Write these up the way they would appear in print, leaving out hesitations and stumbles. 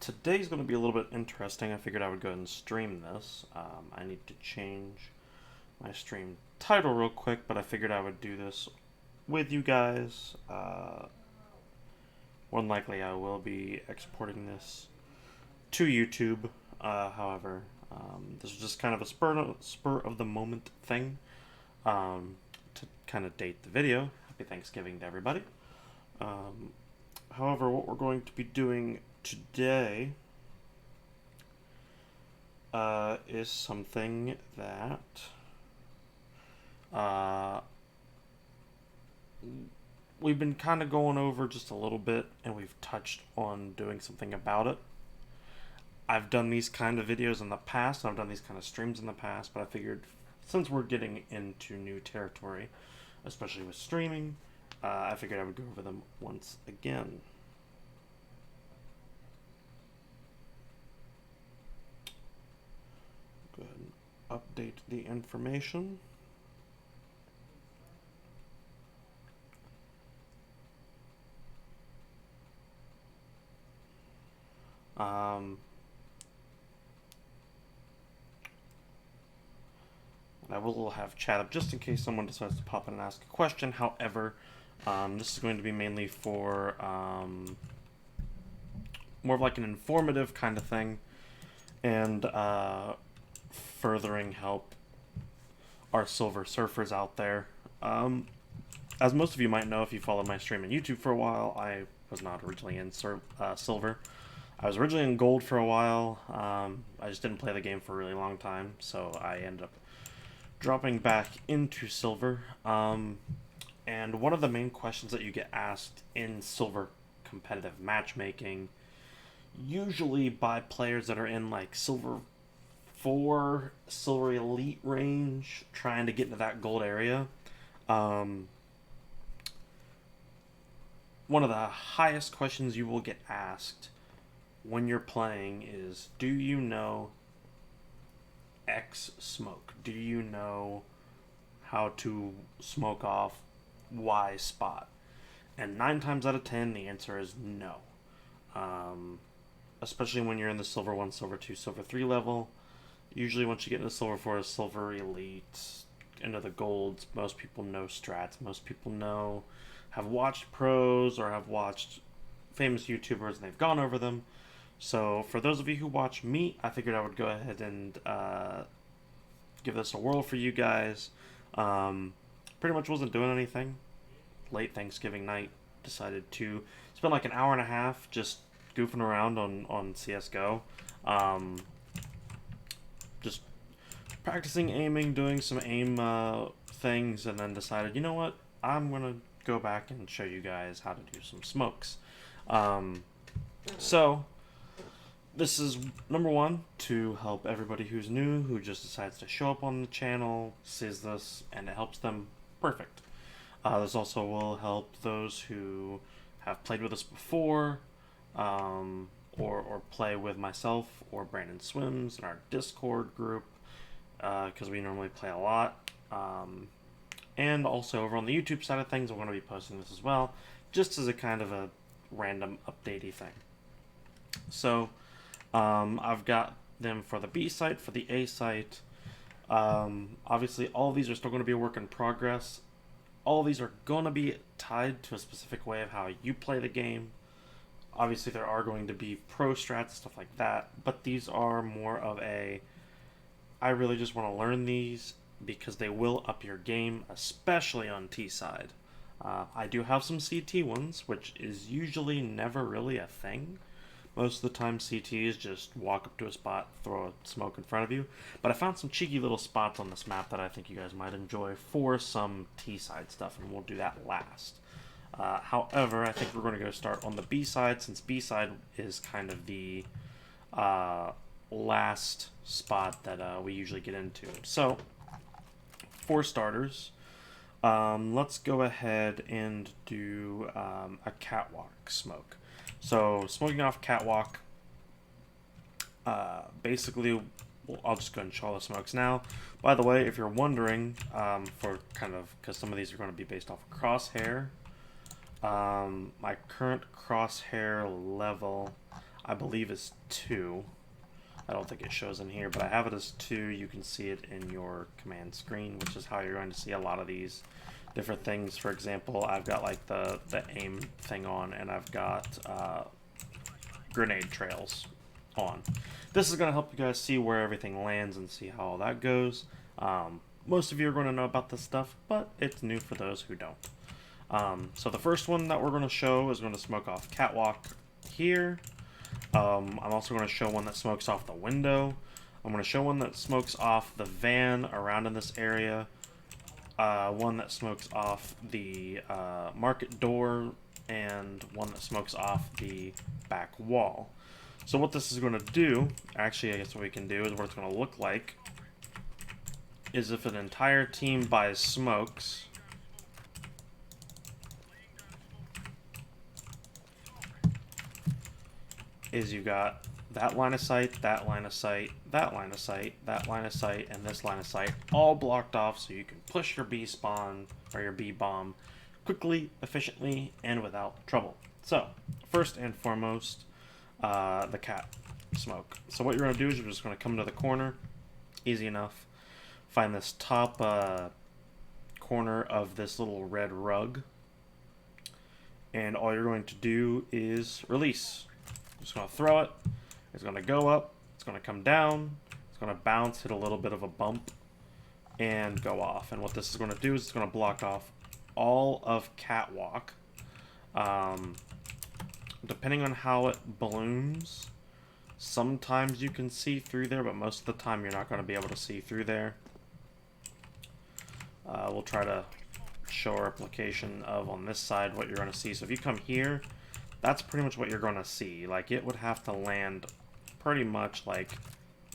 Today's going to be a little bit interesting. I figured I would go ahead and stream this. I need to change my stream title real quick, but I figured I would do this with you guys. More than likely, I will be exporting this to YouTube. However, this is just kind of a spur of the moment thing to kind of date the video. Happy Thanksgiving to everybody. However, what we're going to be doing today is something that we've been kind of going over just a little bit, and we've touched on doing something about it. I've done these kind of videos in the past, and I've done these kind of streams in the past, but I figured since we're getting into new territory, especially with streaming, I figured I would go over them once again. Go ahead and update the information. I will have chat up just in case someone decides to pop in and ask a question. However, this is going to be mainly for more of like an informative kind of thing, and furthering help our silver surfers out there. As most of you might know, if you followed my stream on YouTube for a while, I was not originally in silver. I was originally in gold for a while. I just didn't play the game for a really long time, so I ended up dropping back into silver. And one of the main questions that you get asked in silver competitive matchmaking, usually by players that are in like silver 4, silver elite range, trying to get into that gold area, one of the highest questions you will get asked when you're playing is, do you know X smoke? Do you know how to smoke off Y spot? And 9 times out of 10, the answer is no. Especially when you're in the silver 1, silver 2, silver 3 level. Usually once you get into silver 4, silver elite, into the golds, most people know strats. Most people have watched pros or have watched famous YouTubers and they've gone over them. So for those of you who watch me, I figured I would go ahead and give this a whirl for you guys. Pretty much wasn't doing anything. Late Thanksgiving night, decided to spend like an hour and a half just goofing around on CSGO. Just practicing aiming, doing some aim things, and then decided, you know what, I'm going to go back and show you guys how to do some smokes. So this is number 1 to help everybody who's new, who just decides to show up on the channel, sees this, and it helps them. Perfect. This also will help those who have played with us before, or play with myself or Brandon Swims in our Discord group, because we normally play a lot. And also over on the YouTube side of things, I'm going to be posting this as well, just as a kind of a random updatey thing. So I've got them for the B site, for the A site. Obviously, all of these are still going to be a work in progress. All of these are going to be tied to a specific way of how you play the game. Obviously, there are going to be pro strats, stuff like that, but these are more of a, I really just want to learn these because they will up your game, especially on T side. I do have some CT ones, which is usually never really a thing. Most of the time CT is just walk up to a spot, throw a smoke in front of you. But I found some cheeky little spots on this map that I think you guys might enjoy for some T-side stuff, and we'll do that last. However, I think we're going to go start on the B side, since B side is kind of the last spot that we usually get into. So, for starters, let's go ahead and do a catwalk smoke. So, smoking off catwalk, basically, I'll just go ahead and show all the smokes now. By the way, if you're wondering, because some of these are going to be based off of crosshair, my current crosshair level, I believe is 2. I don't think it shows in here, but I have it as 2. You can see it in your command screen, which is how you're going to see a lot of these different things. For example, I've got like the aim thing on, and I've got grenade trails on. This is going to help you guys see where everything lands and see how all that goes. Most of you are going to know about this stuff, but it's new for those who don't. So the first one that we're going to show is going to smoke off catwalk here. I'm also going to show one that smokes off the window. I'm going to show one that smokes off the van around in this area. One that smokes off the market door, and one that smokes off the back wall. So what this is going to do, actually I guess what we can do is what it's going to look like, is if an entire team buys smokes, is you got that line of sight, that line of sight, that line of sight, that line of sight, and this line of sight all blocked off so you can push your B spawn or your B bomb quickly, efficiently, and without trouble. So, first and foremost, the cat smoke. So what you're going to do is you're just going to come to the corner, easy enough, find this top corner of this little red rug, and all you're going to do is release. Just going to throw it. It's going to go up. It's going to come down. It's going to bounce, hit a little bit of a bump, and go off. And what this is going to do is it's going to block off all of catwalk. Depending on how it balloons, sometimes you can see through there, but most of the time you're not going to be able to see through there. We'll try to show a replication of on this side what you're going to see. So if you come here, that's pretty much what you're going to see. Like, it would have to land pretty much like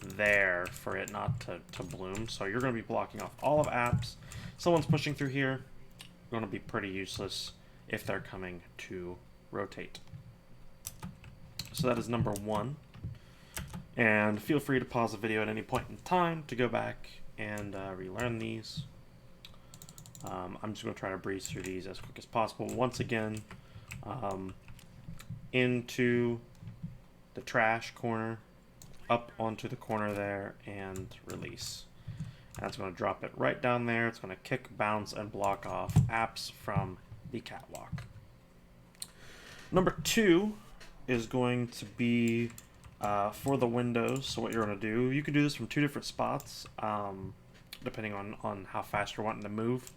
there for it not to bloom. So you're going to be blocking off all of apps. Someone's pushing through here, going to be pretty useless if they're coming to rotate. So that is number 1. And feel free to pause the video at any point in time to go back and relearn these. I'm just going to try to breeze through these as quick as possible. Once again, into the trash corner, up onto the corner there, and release. And it's going to drop it right down there. It's going to kick, bounce, and block off apps from the catwalk. Number 2 is going to be for the windows. So what you're going to do, you can do this from 2 different spots, depending on how fast you're wanting to move.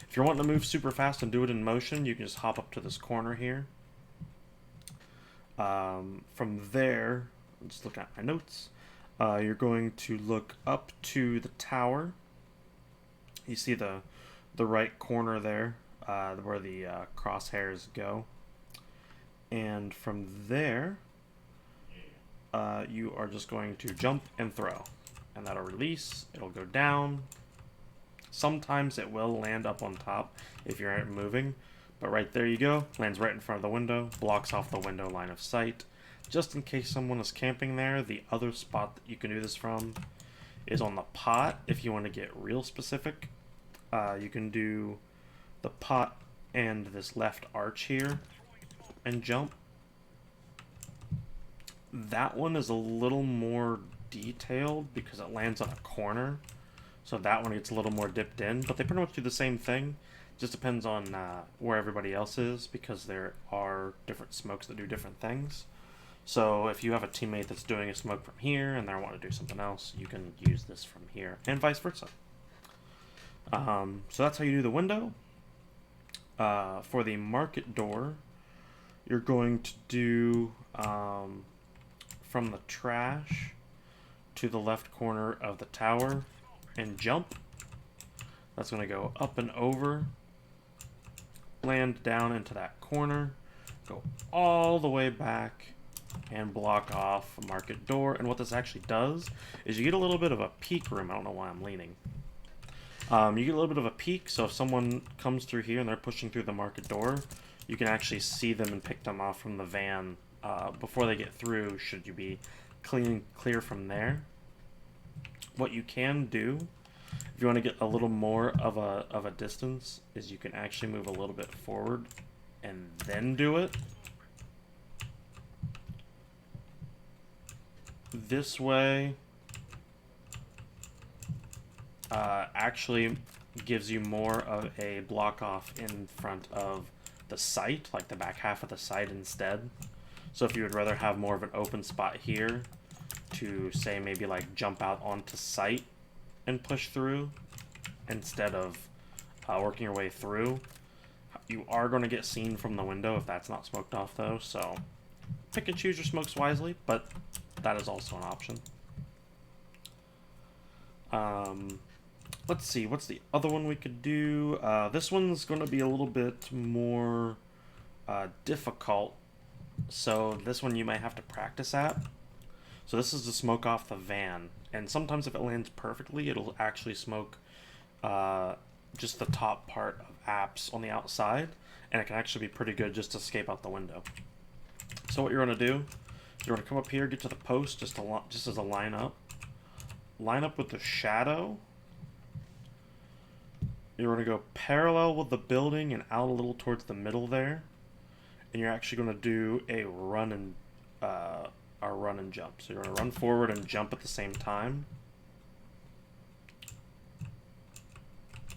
If you're wanting to move super fast and do it in motion, you can just hop up to this corner here. From there, just look at my notes. You're going to look up to the tower. You see the right corner there, where the crosshairs go. And from there, you are just going to jump and throw. And that'll release, it'll go down. Sometimes it will land up on top if you're moving. But right there you go, lands right in front of the window, blocks off the window line of sight. Just in case someone is camping there, the other spot that you can do this from is on the pot. If you want to get real specific, you can do the pot and this left arch here and jump. That one is a little more detailed because it lands on a corner. So that one gets a little more dipped in, but they pretty much do the same thing. Just depends on where everybody else is, because there are different smokes that do different things. So if you have a teammate that's doing a smoke from here and they want to do something else, you can use this from here, and vice versa. So that's how you do the window. For the market door, you're going to do from the trash to the left corner of the tower and jump. That's going to go up and over, land down into that corner, go all the way back, and block off a market door. And what this actually does is you get a little bit of a peek room. I don't know why I'm leaning. You get a little bit of a peek, so if someone comes through here and they're pushing through the market door, you can actually see them and pick them off from the van before they get through, should you be clear from there. What you can do, if you want to get a little more of a distance, is you can actually move a little bit forward and then do it. this way actually gives you more of a block off in front of the site, like the back half of the site instead. So if you would rather have more of an open spot here to, say, maybe like jump out onto site and push through instead of working your way through, you are going to get seen from the window if that's not smoked off though, so pick and choose your smokes wisely, but that is also an option. Let's see, what's the other one we could do? This one's going to be a little bit more difficult, so this one you might have to practice at. So this is to smoke off the van, and sometimes if it lands perfectly, it'll actually smoke just the top part of apps on the outside, and it can actually be pretty good just to escape out the window. So what you're going to do is you're going to come up here, get to the post just as a line up with the shadow. You're going to go parallel with the building and out a little towards the middle there, and you're actually going to do a run and jump. So you're going to run forward and jump at the same time.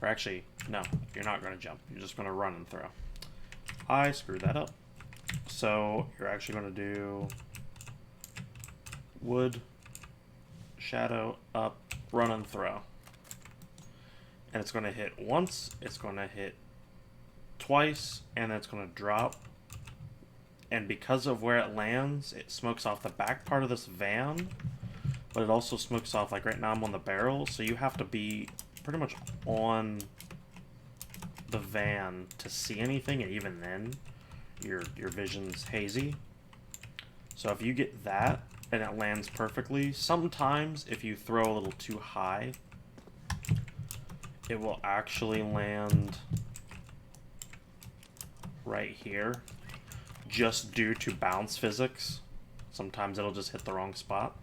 Or actually, no, you're not going to jump. You're just going to run and throw. I screwed that up. So you're actually going to do wood, shadow, up, run and throw. And it's going to hit once, it's going to hit twice, and then it's going to drop. And because of where it lands, it smokes off the back part of this van, but it also smokes off, like right now I'm on the barrel, so you have to be pretty much on the van to see anything, and even then, your vision's hazy. So if you get that, and it lands perfectly, sometimes if you throw a little too high, it will actually land right here, just due to bounce physics. Sometimes it'll just hit the wrong spot,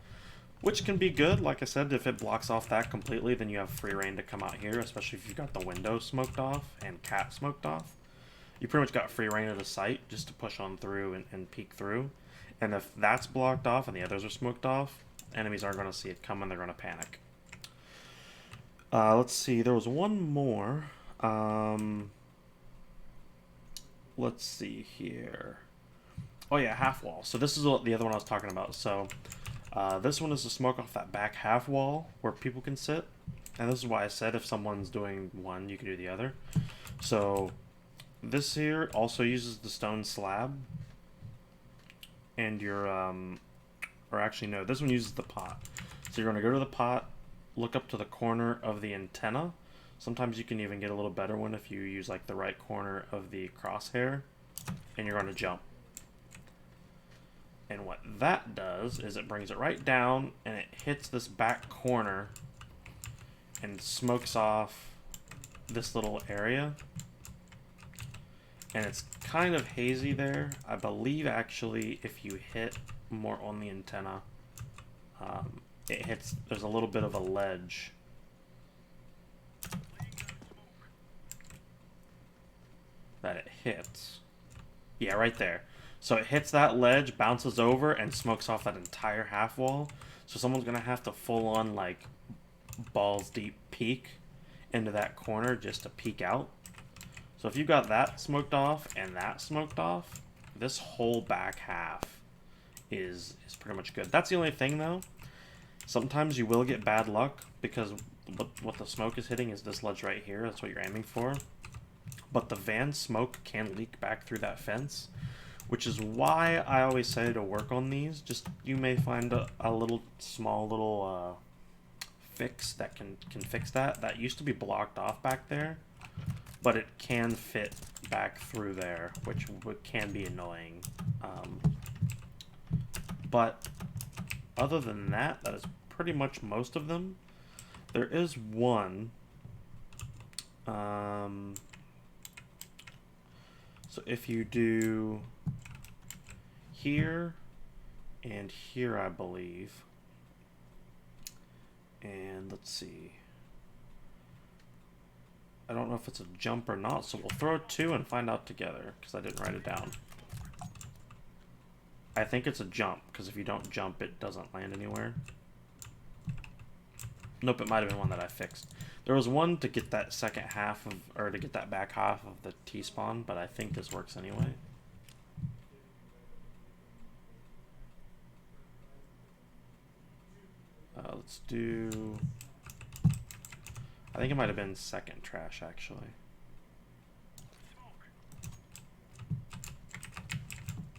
which can be good. Like I said, if it blocks off that completely, then you have free reign to come out here, especially if you've got the window smoked off and cap smoked off. You pretty much got free reign of the site just to push on through and peek through. And if that's blocked off and the others are smoked off, enemies aren't going to see it coming, they're going to panic. Let's see, there was one more. Let's see here. Oh yeah, half wall. So this is the other one I was talking about. So this one is to smoke off that back half wall where people can sit. And this is why I said if someone's doing one, you can do the other. So this here also uses the stone slab. And your, or actually no, this one uses the pot. So you're going to go to the pot, look up to the corner of the antenna. Sometimes you can even get a little better one if you use like the right corner of the crosshair, and you're going to jump. And what that does is it brings it right down and it hits this back corner and smokes off this little area. And it's kind of hazy there. I believe actually if you hit more on the antenna, it hits, there's a little bit of a ledge. That it hits. Yeah, right there. So it hits that ledge, bounces over, and smokes off that entire half wall. So someone's going to have to full on, like, balls deep peek into that corner just to peek out. So if you got that smoked off and that smoked off, this whole back half is pretty much good. That's the only thing, though. Sometimes you will get bad luck because what the smoke is hitting is this ledge right here. That's what you're aiming for. But the van smoke can leak back through that fence, which is why I always say to work on these. Just, you may find a little small little fix that can fix that. That used to be blocked off back there, but it can fit back through there, which can be annoying. But other than that, that is pretty much most of them. There is one. So if you do here and here, I believe, and let's see. I don't know if it's a jump or not, so we'll throw two and find out together, because I didn't write it down. I think it's a jump, because if you don't jump, it doesn't land anywhere. Nope, it might have been one that I fixed. There was one to get that second half of, or to get that back half of the T-spawn, but I think this works anyway. Let's do... I think it might have been second trash, actually.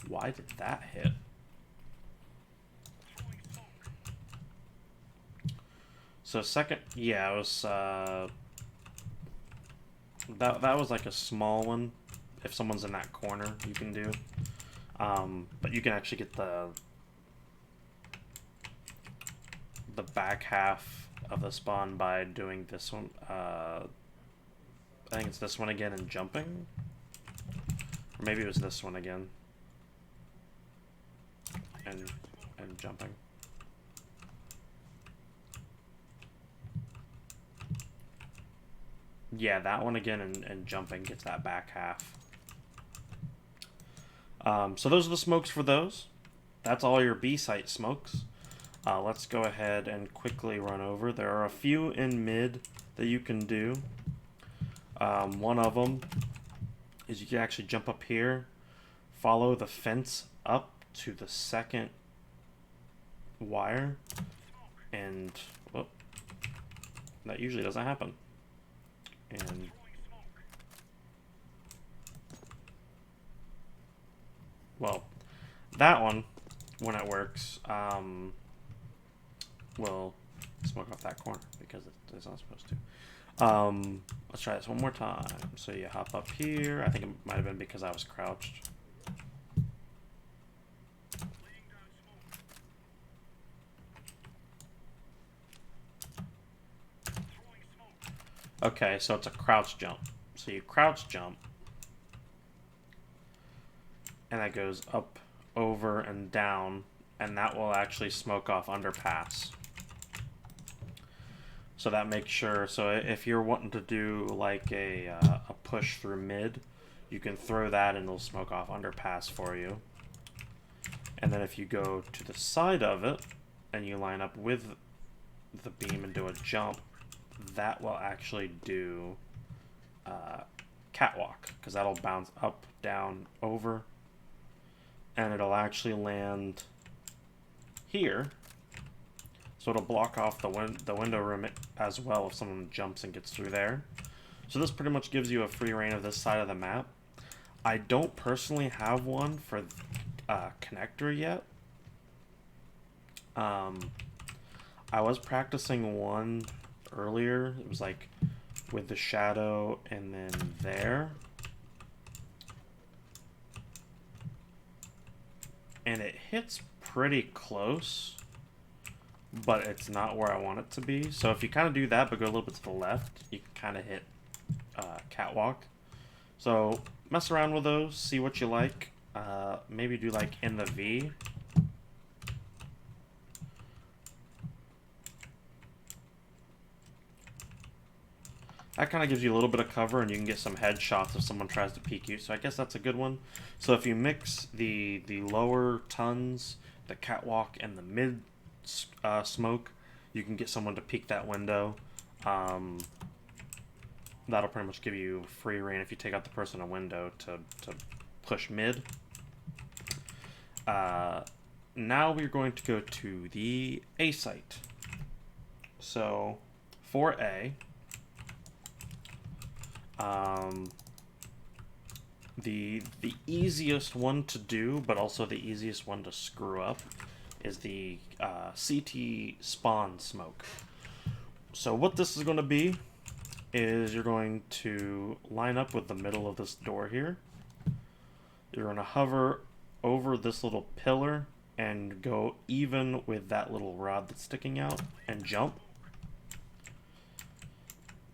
Why did that hit? So second, yeah, it was, that was like a small one. If someone's in that corner, you can do. But you can actually get the back half of the spawn by doing this one. I think it's this one again and jumping. Or maybe it was this one again. And jumping. Yeah, that one again and jumping gets that back half. So those are the smokes for those. That's all your B-site smokes. Let's go ahead and quickly run over. There are a few in mid that you can do. One of them is you can actually jump up here, follow the fence up to the second wire, and whoop, that usually doesn't happen. And well, that one, when it works, will smoke off that corner because it's not supposed to. Let's try this one more time. So you hop up here. I think it might have been because I was crouched. Okay, so it's a crouch jump. So you crouch jump, and that goes up, over, and down, and that will actually smoke off underpass. So that makes sure, so if you're wanting to do like a push through mid, you can throw that and it'll smoke off underpass for you. And then if you go to the side of it, and you line up with the beam and do a jump, that will actually do catwalk, because that'll bounce up, down, over, and it'll actually land here. So it'll block off the window room as well if someone jumps and gets through there. So this pretty much gives you a free reign of this side of the map. I don't personally have one for connector yet. I was practicing one earlier. It was like with the shadow and then there. And it hits pretty close, but it's not where I want it to be. So if you kind of do that but go a little bit to the left, you can kind of hit catwalk. So mess around with those, see what you like. Maybe do like in the V. That kind of gives you a little bit of cover, and you can get some headshots if someone tries to peek you. So I guess that's a good one. So if you mix the lower tons, the catwalk, and the mid smoke, you can get someone to peek that window. That'll pretty much give you free reign if you take out the person in a window to push mid. Now we're going to go to the A site. So for A, the easiest one to do, but also the easiest one to screw up, is the CT spawn smoke. So what this is going to be is you're going to line up with the middle of this door here. You're going to hover over this little pillar and go even with that little rod that's sticking out and jump.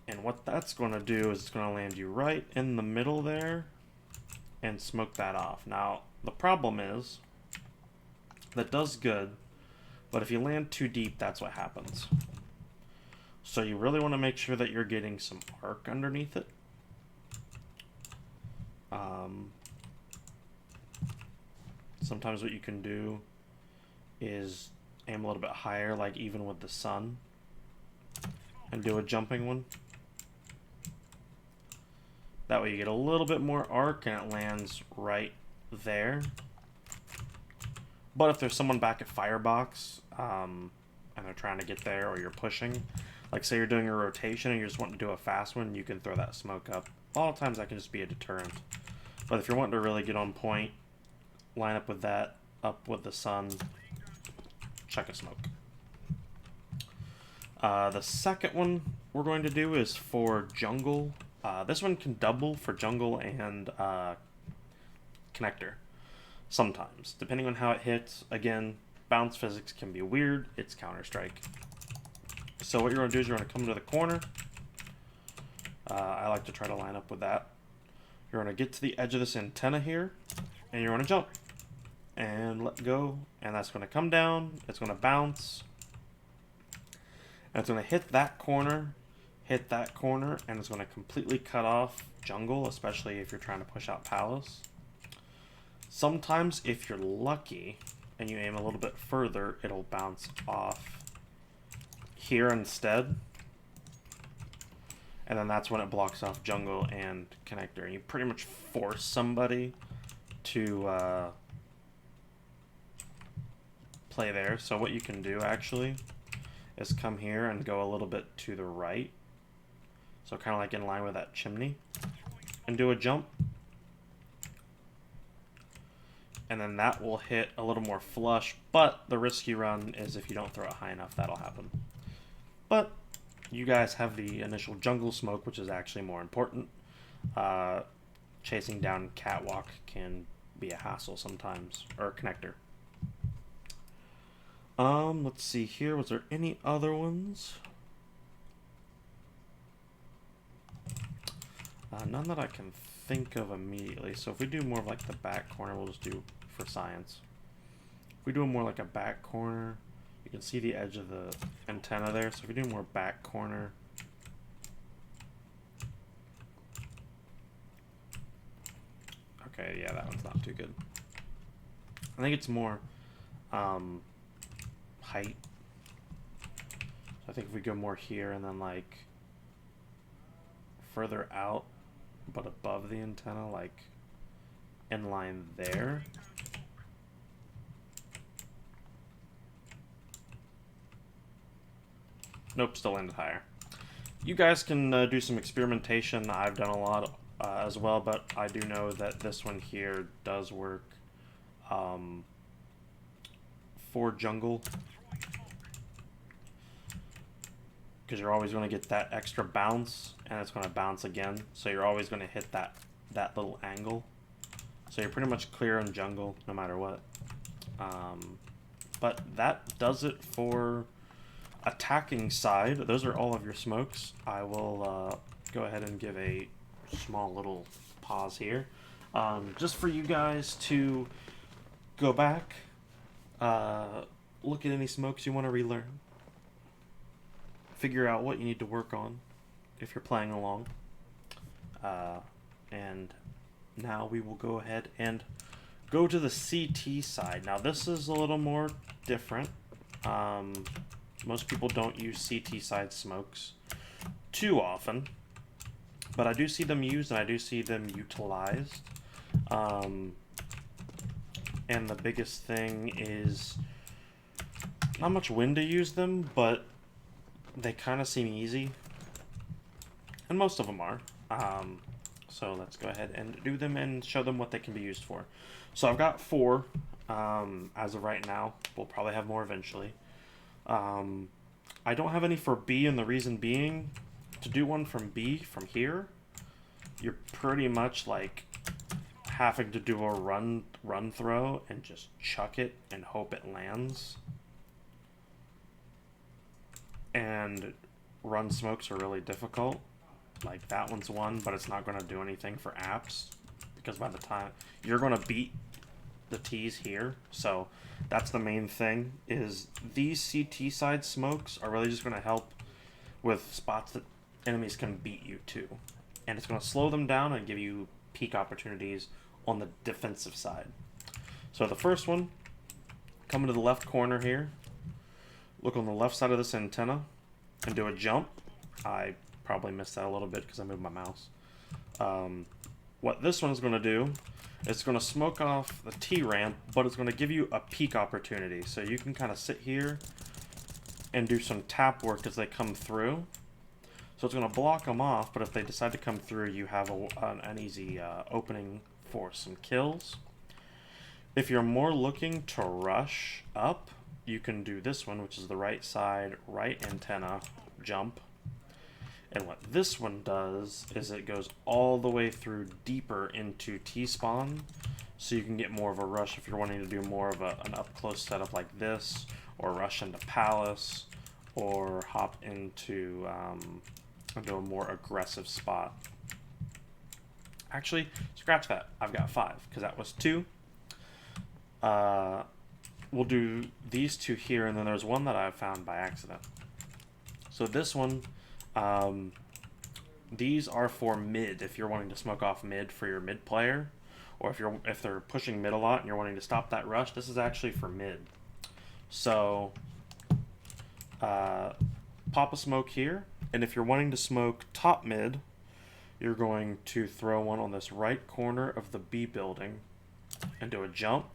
And what that's going to do is it's going to land you right in the middle there and smoke that off. Now, the problem is, that does good, but if you land too deep, that's what happens. So you really want to make sure that you're getting some arc underneath it. sometimes what you can do is aim a little bit higher, like even with the sun, and do a jumping one. That way you get a little bit more arc and it lands right there. But if there's someone back at firebox, and they're trying to get there, or you're pushing, like say you're doing a rotation and you just want to do a fast one, you can throw that smoke up. A lot of times that can just be a deterrent. But if you're wanting to really get on point, line up with that, up with the sun, chuck a smoke. The second one we're going to do is for jungle. This one can double for jungle and connector. Sometimes, depending on how it hits. Again, bounce physics can be weird. It's Counter-Strike. So what you're going to do is you're going to come to the corner. I like to try to line up with that. You're going to get to the edge of this antenna here, and you're going to jump and let go, and that's going to come down. It's going to bounce, and it's going to hit that corner, and it's going to completely cut off jungle, especially if you're trying to push out palace. Sometimes, if you're lucky and you aim a little bit further, it'll bounce off here instead. And then that's when it blocks off jungle and connector. And you pretty much force somebody to play there. So what you can do actually is come here and go a little bit to the right. So kind of like in line with that chimney. And do a jump. And then that will hit a little more flush. But the risk you run is if you don't throw it high enough, that'll happen. But you guys have the initial jungle smoke, which is actually more important. Chasing down catwalk can be a hassle sometimes, or connector. Let's see here. Was there any other ones? None that I can think of immediately. So if we do more of like the back corner, we'll just do for science. If we do more like a back corner, you can see the edge of the antenna there. So if we do more back corner, okay, yeah, that one's not too good. I think it's more height. So I think if we go more here and then like further out but above the antenna, like in line there. Nope, still landed higher. You guys can do some experimentation. I've done a lot as well, but I do know that this one here does work for jungle. Because you're always going to get that extra bounce, and it's going to bounce again. So you're always going to hit that little angle. So you're pretty much clear in jungle, no matter what. But that does it for attacking side. Those are all of your smokes. I will go ahead and give a small little pause here. Just for you guys to go back, look at any smokes you want to relearn. Figure out what you need to work on if you're playing along. And now we will go ahead and go to the CT side. Now this is a little more different. Most people don't use CT side smokes too often, but I do see them used and I do see them utilized. And the biggest thing is not much when to use them, but they kind of seem easy, and most of them are. So let's go ahead and do them and show them what they can be used for. So I've got 4 as of right now. We'll probably have more eventually. I don't have any for B, and the reason being, to do one from B from here, you're pretty much like having to do a run throw and just chuck it and hope it lands. And run smokes are really difficult. Like that one's one, but it's not going to do anything for apps because by the time you're going to beat the T's here. So that's the main thing, is these CT side smokes are really just going to help with spots that enemies can beat you to. And it's going to slow them down and give you peak opportunities on the defensive side. So the first one, come into the left corner here, look on the left side of this antenna, and do a jump. I probably missed that a little bit because I moved my mouse. What this one's going to do, it's going to smoke off the T-ramp, but it's going to give you a peek opportunity. So you can kind of sit here and do some tap work as they come through. So it's going to block them off, but if they decide to come through, you have an easy opening for some kills. If you're more looking to rush up, you can do this one, which is the right side, right antenna, jump. And what this one does is it goes all the way through deeper into T-spawn, so you can get more of a rush if you're wanting to do more of an up-close setup like this, or rush into Palace, or hop into a more aggressive spot. Actually, scratch that. I've got 5, because that was 2. We'll do these 2 here, and then there's one that I found by accident. So this one, these are for mid, if you're wanting to smoke off mid for your mid player, or if they're pushing mid a lot and you're wanting to stop that rush. This is actually for mid. So pop a smoke here, and if you're wanting to smoke top mid, you're going to throw one on this right corner of the B building and do a jump.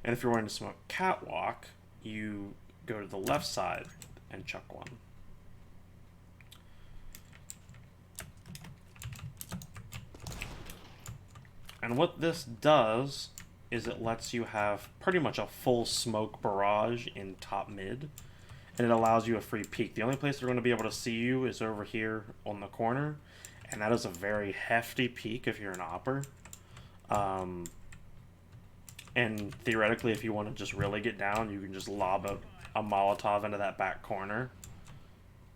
And if you're wanting to smoke catwalk, you go to the left side and chuck one. And what this does is it lets you have pretty much a full smoke barrage in top mid, and it allows you a free peek. The only place they're going to be able to see you is over here on the corner, and that is a very hefty peek if you're an opper. And theoretically, if you want to just really get down, you can just lob a Molotov into that back corner,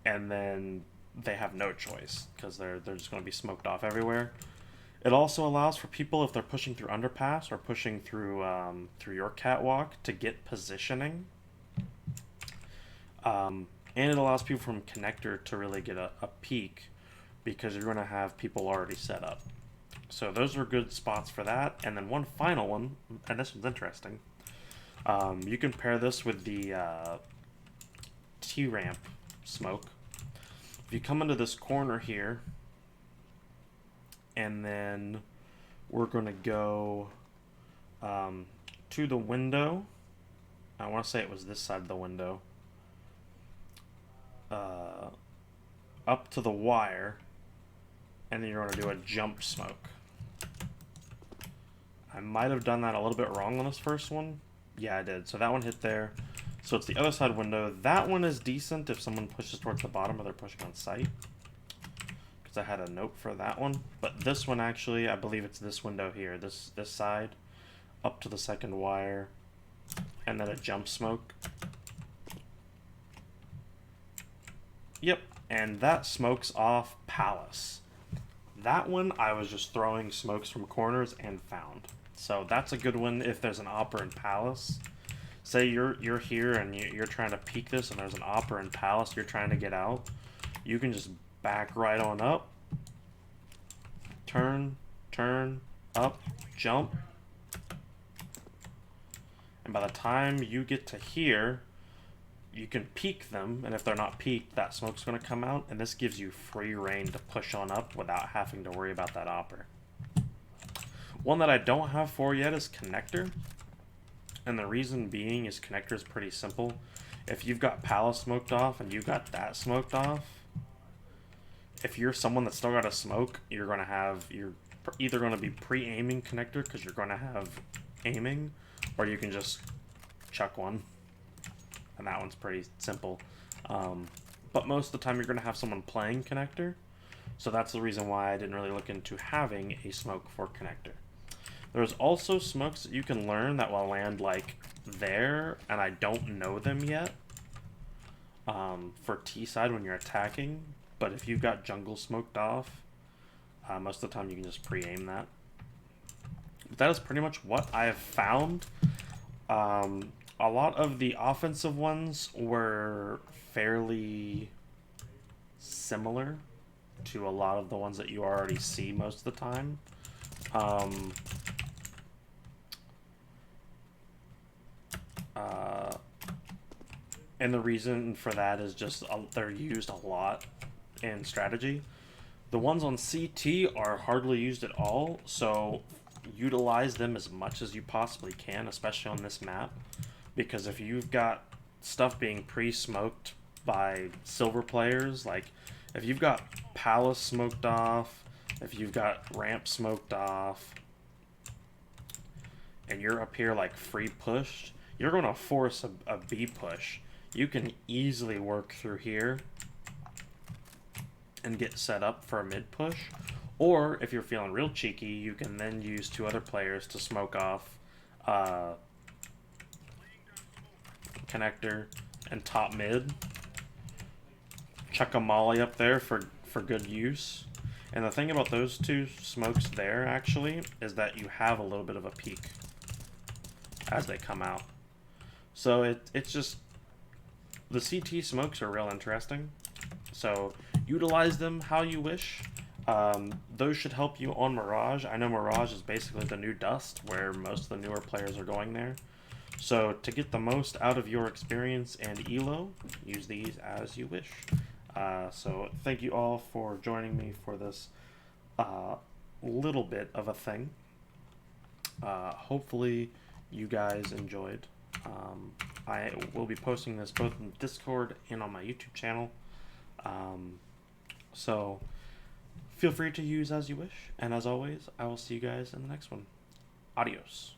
and then they have no choice because they're just going to be smoked off everywhere. It also allows for people, if they're pushing through underpass or pushing through through your catwalk, to get positioning. And it allows people from connector to really get a peek, because you're going to have people already set up. So those are good spots for that. And then one final one, and this one's interesting. You can pair this with the T-ramp smoke. If you come into this corner here, and then we're going to go to the window. I want to say it was this side of the window. Up to the wire, and then you're going to do a jump smoke. I might have done that a little bit wrong on this first one. Yeah, I did. So that one hit there. So it's the other side window. That one is decent if someone pushes towards the bottom or they're pushing on sight, because I had a note for that one. But this one, actually, I believe it's this window here, this side, up to the second wire, and then a jump smoke. Yep, and that smokes off Palace. That one I was just throwing smokes from corners and found. So that's a good one if there's an opper in Palace. Say you're here and you're trying to peek this, and there's an opper in Palace, you're trying to get out. You can just back right on up, turn, up, jump. And by the time you get to here, you can peek them, and if they're not peeked, that smoke's going to come out, and this gives you free reign to push on up without having to worry about that opper. One that I don't have for yet is connector, and the reason being is connector is pretty simple. If you've got Palace smoked off and you got that smoked off, if you're someone that's still got a smoke, you're either going to be pre-aiming connector because you're going to have aiming, or you can just chuck one. And that one's pretty simple. But most of the time you're going to have someone playing connector. So that's the reason why I didn't really look into having a smoke for connector. There's also smokes that you can learn that will land like there, and I don't know them yet, for T side when you're attacking. But if you've got jungle smoked off, most of the time you can just pre-aim that. But that is pretty much what I have found. A lot of the offensive ones were fairly similar to a lot of the ones that you already see most of the time. And the reason for that is just they're used a lot in strategy. The ones on CT are hardly used at all, so utilize them as much as you possibly can, especially on this map. Because if you've got stuff being pre-smoked by silver players, like if you've got Palace smoked off, if you've got Ramp smoked off, and you're up here like free pushed, you're going to force a B push. You can easily work through here and get set up for a mid push. Or if you're feeling real cheeky, you can then use 2 other players to smoke off connector and top mid. Chuck a molly up there for good use. And the thing about those 2 smokes there, actually, is that you have a little bit of a peak as they come out. So it's just... The CT smokes are real interesting. So utilize them how you wish. Those should help you on Mirage. I know Mirage is basically the new Dust, where most of the newer players are going there. So to get the most out of your experience and elo, use these as you wish. So thank you all for joining me for this little bit of a thing. Hopefully you guys enjoyed. I will be posting this both in Discord and on my YouTube channel. So feel free to use as you wish. And as always, I will see you guys in the next one. Adios.